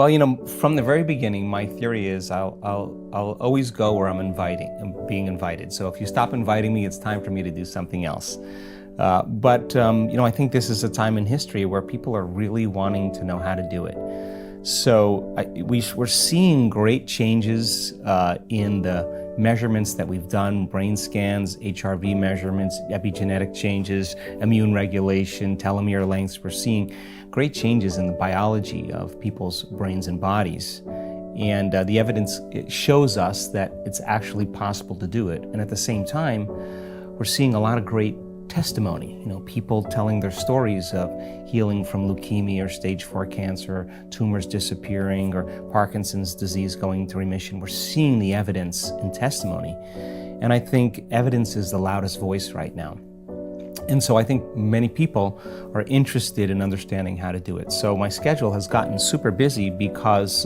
Well, from the very beginning, my theory is I'll always go where I'm being invited. So if you stop inviting me, it's time for me to do something else. But I think this is a time in history where people are really wanting to know how to do it. So we're seeing great changes in the measurements that we've done, brain scans, HRV measurements, epigenetic changes, immune regulation, telomere lengths. We're seeing great changes in the biology of people's brains and bodies. And the evidence shows us that it's actually possible to do it. And at the same time, we're seeing a lot of great testimony, people telling their stories of healing from leukemia or stage 4 cancer, tumors disappearing, or Parkinson's disease going into remission. We're seeing the evidence and testimony. And I think evidence is the loudest voice right now. And so I think many people are interested in understanding how to do it. So my schedule has gotten super busy because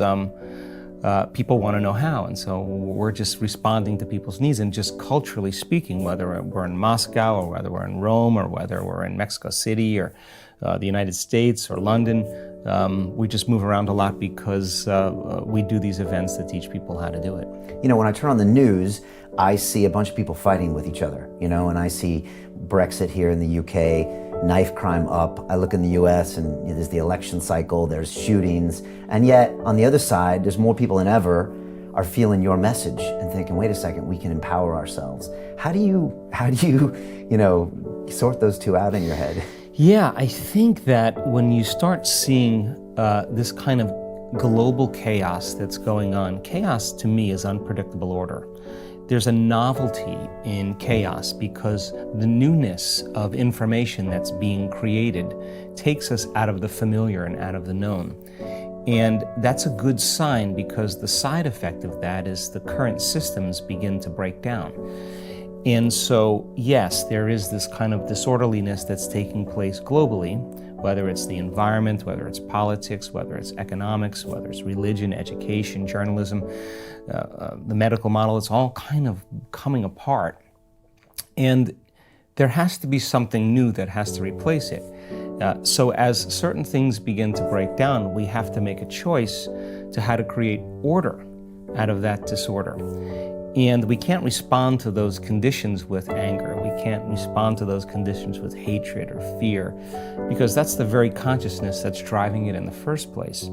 people want to know how. And so we're just responding to people's needs. And just culturally speaking, whether we're in Moscow or whether we're in Rome or whether we're in Mexico City or the United States or London, we just move around a lot because we do these events that teach people how to do it. When I turn on the news, I see a bunch of people fighting with each other, and I see Brexit here in the UK, knife crime up. I look in the US and there's the election cycle, there's shootings, and yet on the other side, there's more people than ever are feeling your message and thinking, wait a second, we can empower ourselves. How do you sort those two out in your head? Yeah, I think that when you start seeing this kind of global chaos that's going on, chaos to me is unpredictable order. There's a novelty in chaos because the newness of information that's being created takes us out of the familiar and out of the known. And that's a good sign because the side effect of that is the current systems begin to break down. And so, yes, there is this kind of disorderliness that's taking place globally, whether it's the environment, whether it's politics, whether it's economics, whether it's religion, education, journalism, the medical model. It's all kind of coming apart. And there has to be something new that has to replace it. So as certain things begin to break down, we have to make a choice to how to create order out of that disorder. And we can't respond to those conditions with anger. We can't respond to those conditions with hatred or fear, because that's the very consciousness that's driving it in the first place.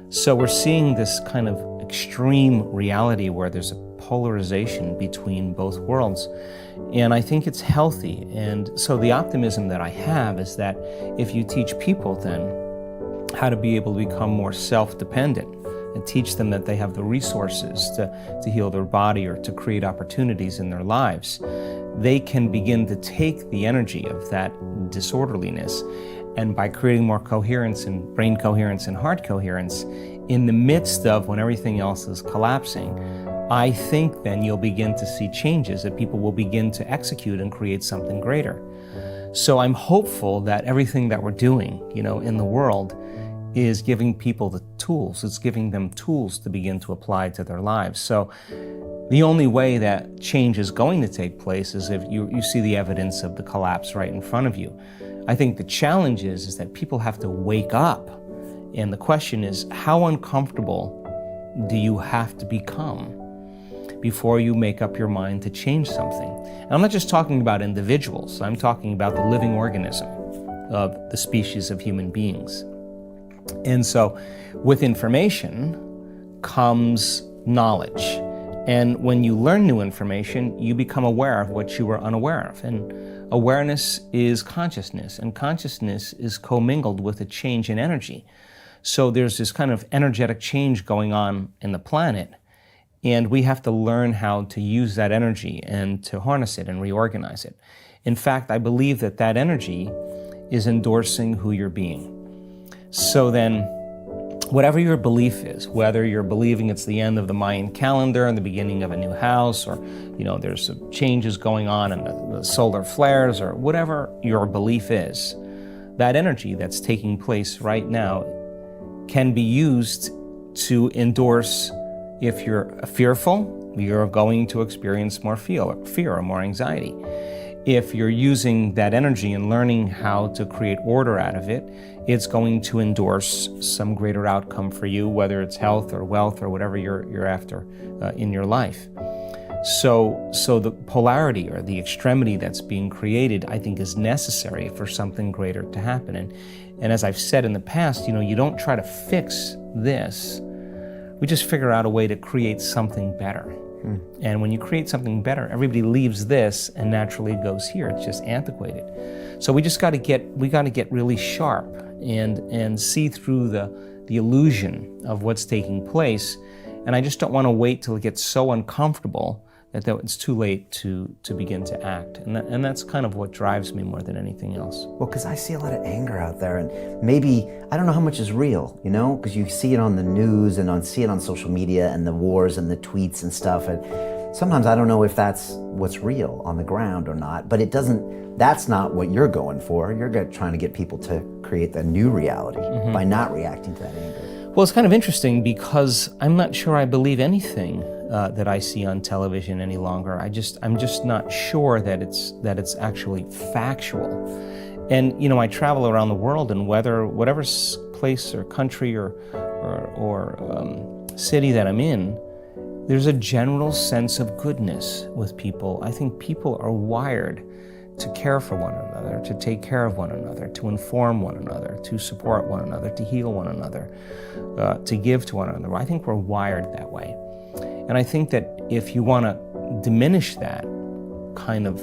So we're seeing this kind of extreme reality where there's a polarization between both worlds. And I think it's healthy. And so the optimism that I have is that if you teach people then how to be able to become more self-dependent, and teach them that they have the resources to heal their body or to create opportunities in their lives, they can begin to take the energy of that disorderliness, and by creating more coherence and brain coherence and heart coherence in the midst of when everything else is collapsing, I think then you'll begin to see changes that people will begin to execute and create something greater. So I'm hopeful that everything that we're doing, in the world is giving people the tools. It's giving them tools to begin to apply to their lives. So the only way that change is going to take place is if you see the evidence of the collapse right in front of you. I think the challenge is that people have to wake up. And the question is, how uncomfortable do you have to become before you make up your mind to change something? And I'm not just talking about individuals. I'm talking about the living organism of the species of human beings. And so with information comes knowledge. And when you learn new information, you become aware of what you were unaware of. And awareness is consciousness, and consciousness is commingled with a change in energy. So there's this kind of energetic change going on in the planet, and we have to learn how to use that energy and to harness it and reorganize it. In fact, I believe that that energy is endorsing who you're being. So then, whatever your belief is, whether you're believing it's the end of the Mayan calendar and the beginning of a new house, or there's some changes going on in the solar flares, or whatever your belief is, that energy that's taking place right now can be used to endorse. If you're fearful, you're going to experience more fear or more anxiety. If you're using that energy and learning how to create order out of it, it's going to endorse some greater outcome for you, whether it's health or wealth or whatever you're after in your life. So the polarity or the extremity that's being created, I think, is necessary for something greater to happen. And as I've said in the past, you don't try to fix this. We just figure out a way to create something better. And when you create something better, everybody leaves this and naturally goes here. It's just antiquated. So we got to get really sharp and see through the illusion of what's taking place. And I just don't want to wait till it gets so uncomfortable that it's too late to begin to act. And that's kind of what drives me more than anything else. Well, because I see a lot of anger out there, and maybe, I don't know how much is real, because you see it on the news and see it on social media and the wars and the tweets and stuff. And sometimes I don't know if that's what's real on the ground or not, but that's not what you're going for. You're trying to get people to create a new reality by not reacting to that anger. Well, it's kind of interesting because I'm not sure I believe anything that I see on television any longer. I'm just not sure that it's actually factual. And I travel around the world, and whatever place or country or city that I'm in, there's a general sense of goodness with people. I think people are wired to care for one another, to take care of one another, to inform one another, to support one another, to heal one another, to give to one another. I think we're wired that way. And I think that if you want to diminish that kind of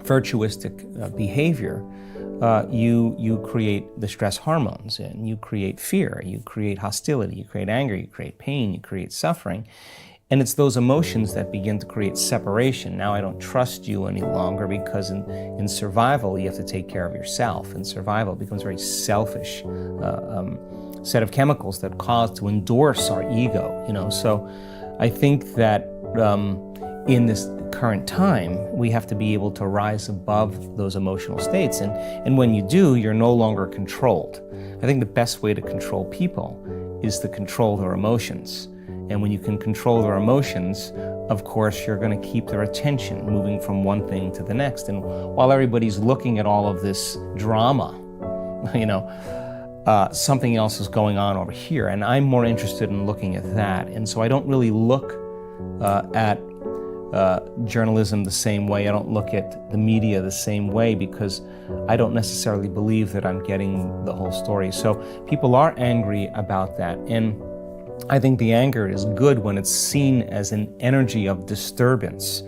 virtuistic behavior, you create the stress hormones, and you create fear, you create hostility, you create anger, you create pain, you create suffering. And it's those emotions that begin to create separation. Now I don't trust you any longer, because in survival, you have to take care of yourself. In survival, it becomes a very selfish set of chemicals that cause to endorse our ego. So I think that in this current time, we have to be able to rise above those emotional states. And when you do, you're no longer controlled. I think the best way to control people is to control their emotions. And when you can control their emotions, of course, you're going to keep their attention moving from one thing to the next. And while everybody's looking at all of this drama, something else is going on over here. And I'm more interested in looking at that. And so I don't really look at journalism the same way. I don't look at the media the same way, because I don't necessarily believe that I'm getting the whole story. So people are angry about that. And I think the anger is good when it's seen as an energy of disturbance,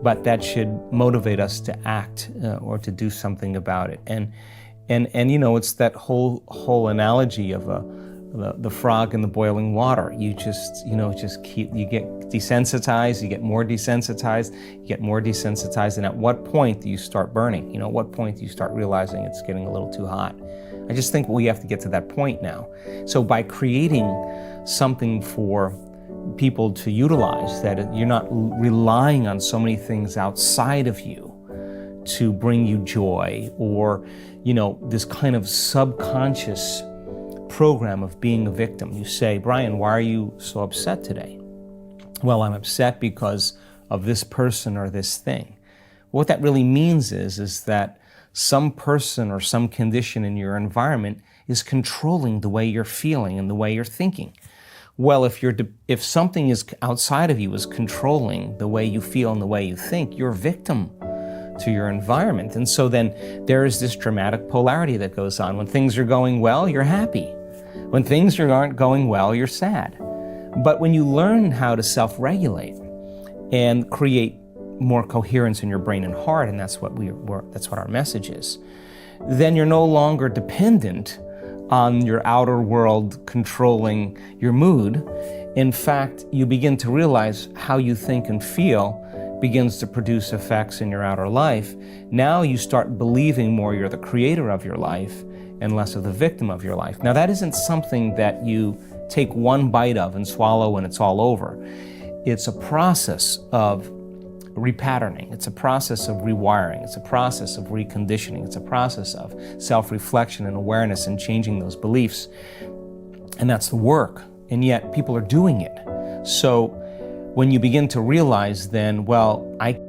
but that should motivate us to act or to do something about it. And it's that whole analogy of the frog in the boiling water. You just get desensitized, you get more desensitized, you get more desensitized, and at what point do you start burning? At what point do you start realizing it's getting a little too hot? I just think we have to get to that point now. So by creating something for people to utilize, that you're not relying on so many things outside of you to bring you joy, or this kind of subconscious program of being a victim. You say, Brian, why are you so upset today? Well, I'm upset because of this person or this thing. What that really means is that some person or some condition in your environment is controlling the way you're feeling and the way you're thinking. Well, if something is outside of you is controlling the way you feel and the way you think, you're a victim to your environment. And so then there is this dramatic polarity that goes on. When things are going well, you're happy. When things aren't going well, you're sad. But when you learn how to self-regulate and create more coherence in your brain and heart, and that's what our message is, then you're no longer dependent on your outer world controlling your mood. In fact, you begin to realize how you think and feel begins to produce effects in your outer life. Now you start believing more you're the creator of your life and less of the victim of your life. Now that isn't something that you take one bite of and swallow and it's all over. It's a process of repatterning. It's a process of rewiring. It's a process of reconditioning. It's a process of self-reflection and awareness and changing those beliefs. And that's the work. And yet people are doing it. So when you begin to realize then, well, I